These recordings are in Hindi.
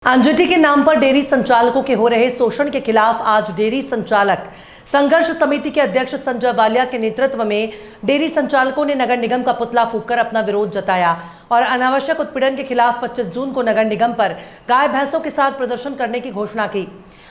एनजीटी के नाम पर डेयरी संचालकों के हो रहे शोषण के खिलाफ आज डेयरी संचालक संघर्ष समिति के अध्यक्ष संजय वालिया के नेतृत्व में डेयरी संचालकों ने नगर निगम का पुतला फूंककर अपना विरोध जताया और अनावश्यक उत्पीड़न के खिलाफ 25 जून को नगर निगम पर गाय भैंसों के साथ प्रदर्शन करने की घोषणा की।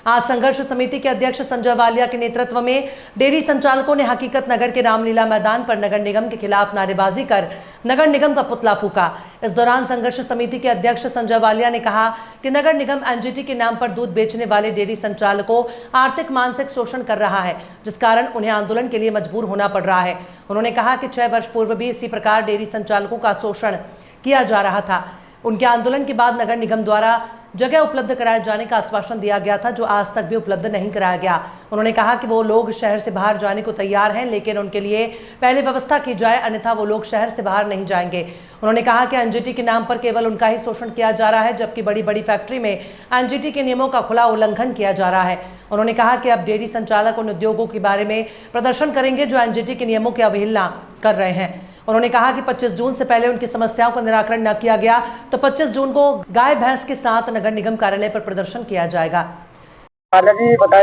आज संघर्ष समिति के अध्यक्ष संजय वालिया के नेतृत्व में डेयरी संचालकों ने हकीकत नगर के रामलीला मैदान पर नगर निगम के खिलाफ नारेबाजी कर नगर निगम का पुतला फूंका। इस दौरान संघर्ष समिति के अध्यक्ष संजय वालिया ने कहा कि नगर निगम एनजीटी के नाम पर दूध बेचने वाले डेयरी संचालकों आर्थिक मानसिक शोषण कर रहा है, जिस कारण उन्हें आंदोलन के लिए मजबूर होना पड़ रहा है। उन्होंने कहा कि 6 वर्ष पूर्व भी इसी प्रकार डेयरी संचालकों का शोषण किया जा रहा था। उनके आंदोलन के बाद नगर निगम द्वारा जगह उपलब्ध कराए जाने का आश्वासन दिया गया था, जो आज तक भी उपलब्ध नहीं कराया गया। उन्होंने कहा कि वो लोग शहर से बाहर जाने को तैयार हैं, लेकिन उनके लिए पहले व्यवस्था की जाए, अन्यथा वो लोग शहर से बाहर नहीं जाएंगे। उन्होंने कहा कि एनजीटी के नाम पर केवल उनका ही शोषण किया जा रहा है, जबकि बड़ी बड़ी फैक्ट्री में एनजीटी के नियमों का खुला उल्लंघन किया जा रहा है। उन्होंने कहा कि अब डेयरी संचालक उन उद्योगों के बारे में प्रदर्शन करेंगे जो एनजीटी के नियमों की अवहेलना कर रहे हैं। उन्होंने कहा कि 25 जून से पहले उनकी समस्याओं का निराकरण न किया गया तो 25 जून को गाय भैंस के साथ नगर निगम कार्यालय पर प्रदर्शन किया जाएगा। पुतला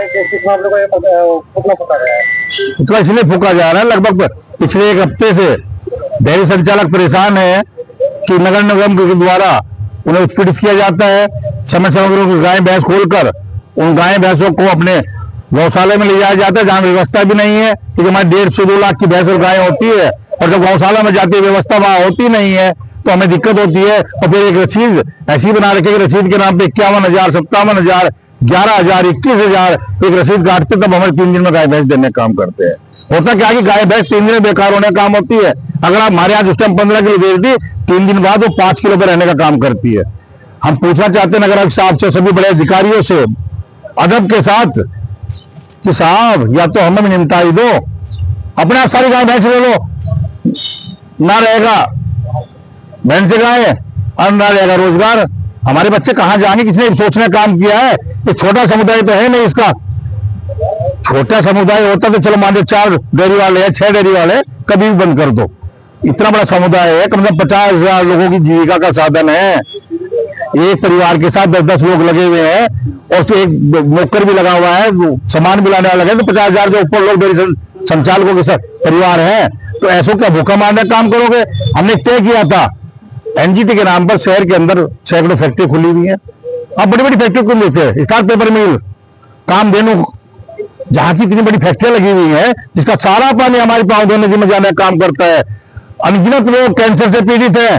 इसलिए फूंका जा रहा है, लगभग पिछले 1 हफ्ते से डेयरी संचालक परेशान है कि नगर निगम के द्वारा उन्हें उत्पीड़ित किया जाता है। समय समय पर गाय भैंस खोलकर उन गाय भैंसों को अपने गौशाले में ले जाया जाता है, जहाँ व्यवस्था भी नहीं है, क्योंकि हमारे 1.5 से 2 लाख की भैंस और गाय होती है, और जब गौशाला में जाती है व्यवस्था वहां होती नहीं है तो हमें दिक्कत होती है। और फिर एक रसीद ऐसी बना रखी कि रसीद के नाम पे 51,000, 57,000, 11,000, 21,000 एक रसीद काटते, तब हमें 3 दिन में गाय भैंस देने का काम करते हैं। होता क्या कि गाय भैंस 3 दिन में बेकार होने का काम होती है। अगर आप हमारे यहाँ उस टाइम 15 किलो बेच दी, 3 दिन बाद वो 5 किलो पर रहने का काम करती है। हम पूछना चाहते हैं नगर आयुक्त साहब से, सभी बड़े अधिकारियों से अदब के साथ कि साहब या तो हमें निमटाई दो, अपने आप सारी गाय भैंस ले लो, ना रहेगा भैंस गाय और ना रहेगा रोजगार। हमारे बच्चे कहां जाएंगे? किसने सोचने काम किया है? ये छोटा समुदाय तो है नहीं, इसका छोटा समुदाय होता तो चलो मान लो 4 डेयरी वाले हैं, 6 डेयरी वाले, कभी भी बंद कर दो। इतना बड़ा समुदाय है, कम से कम 50,000 लोगों की जीविका का साधन है। एक परिवार के साथ 10-10 लोग लगे हुए हैं और उसके एक नौकर भी लगा हुआ है, सामान भी लाने वाला है, तो 50,000 के ऊपर लोग डेयरी संचालकों के साथ परिवार है। तो ऐसो क्या भूखा मारने का काम करोगे? हमने तय किया था एनजीटी के नाम पर शहर के अंदर सैकड़ों फैक्ट्री खुली हुई है। अब बड़ी बड़ी फैक्ट्री खुल लेते हैं, स्टार पेपर मिल, कामधेनु, जहां की इतनी बड़ी फैक्ट्रियां लगी हुई है, जिसका सारा पानी हमारे पांव धोने में जाने का काम करता है। अनगिनत लोग कैंसर से पीड़ित है,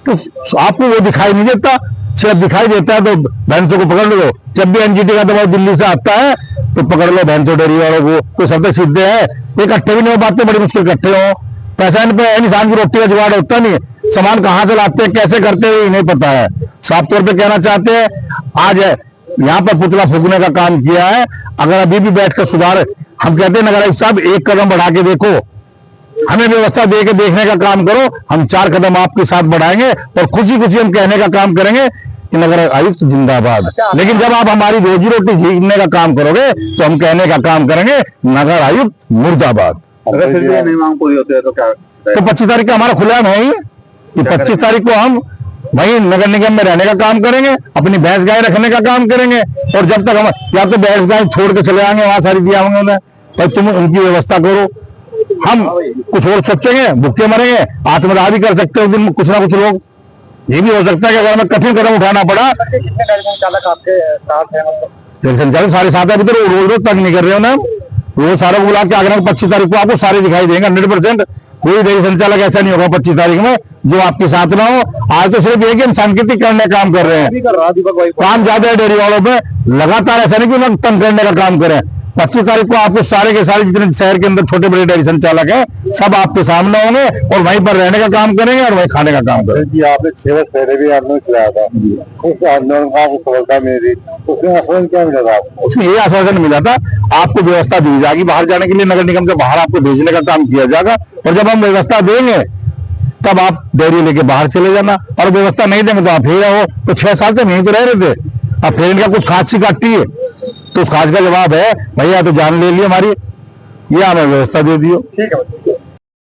तो आपको वो दिखाई नहीं देता। सिर्फ दिखाई देता है तो भैंसों को पकड़ लो। जब भी एनजीटी का दबाव दिल्ली से आता है तो पकड़ लो भैंसों डेयरी वालों को। कोई शब्द सीधे है, इकट्ठे भी नहीं हो पाते, बड़ी मुश्किल इकट्ठे हो। पैसा इन पे इंसान की रोटी का जुगाड़ होता नहीं, सामान कहां से लाते हैं, कैसे करते हैं, नहीं पता है। साफ तौर पे कहना चाहते हैं, आज यहाँ पर पुतला फूंकने का काम किया है। अगर अभी भी बैठकर सुधार, हम कहते हैं नगर आयुक्त साहब 1 कदम बढ़ा के देखो, हमें व्यवस्था दे के देखने का काम करो, हम 4 कदम आपके साथ बढ़ाएंगे और खुशी खुशी हम कहने का काम करेंगे कि नगर आयुक्त जिंदाबाद। लेकिन जब आप हमारी रोजी रोटी छीनने का काम करोगे तो हम कहने का काम करेंगे नगर आयुक्त मुर्दाबाद। अगर फिर भी नहीं मांग पूरी होती है तो क्या? तो 25 तारीख का हमारा खुलेआम है ही, 25 तारीख को हम वही नगर निगम में रहने का काम करेंगे, अपनी भैंस गाय रखने का काम करेंगे। और जब तक हम या तो भैंस गाय छोड़ के चले आएंगे, वहां सारी दिया होंगे उन्हें, भाई तुम उनकी व्यवस्था करो, हम कुछ और सोचेंगे, भूखे मरेंगे, आत्मदाह भी कर सकते हो कुछ ना कुछ लोग। ये भी हो सकता है कि अगर हमें कठिन कदम उठाना पड़ा। कितने डेयरी संचालक आपके साथ है? डेयरी संचालक सारे साथ है, अभी तो रोज तक नहीं कर रहे हो ना, रोज सारे बुला के आगे 25 तारीख को आपको सारे दिखाई देंगे 100%। कोई डेयरी संचालक ऐसा नहीं होगा 25 तारीख में जो आपके साथ ना हो। आज तो सिर्फ ये कि हम सांकेतिक करने का काम कर रहे हैं, काम ज्यादा है डेयरी वालों पे, लगातार ऐसा नहीं कि उन्हें तंग करने का काम करें। 25 तारीख को आपको सारे के सारे जितने शहर के अंदर छोटे बड़े डेयरी संचालक हैं सब आपके सामने होंगे और वहीं पर रहने का काम करेंगे और वहीं खाने का काम करेंगे। आपने 6 वर्ष पहले भी आंदोलन चलाया था, उस आंदोलन का आपको सफलता मिली, उसमें आश्वासन क्या मिला था आपको? उसमें ये आश्वासन मिला था आपको व्यवस्था दी जाएगी, बाहर जाने के लिए नगर निगम से बाहर आपको भेजने का काम किया जाएगा, और जब हम व्यवस्था देंगे तब आप डेयरी लेके बाहर चले जाना, और व्यवस्था नहीं देंगे तो आप फिर रहो। तो 6 साल से यहीं तो रह रहे थे, अब फिर इनका कुछ खास सी काटती है तो उस खास का जवाब है भैया तो जान ले लियो हमारी, ये हमें व्यवस्था दे दियो। ठीक है।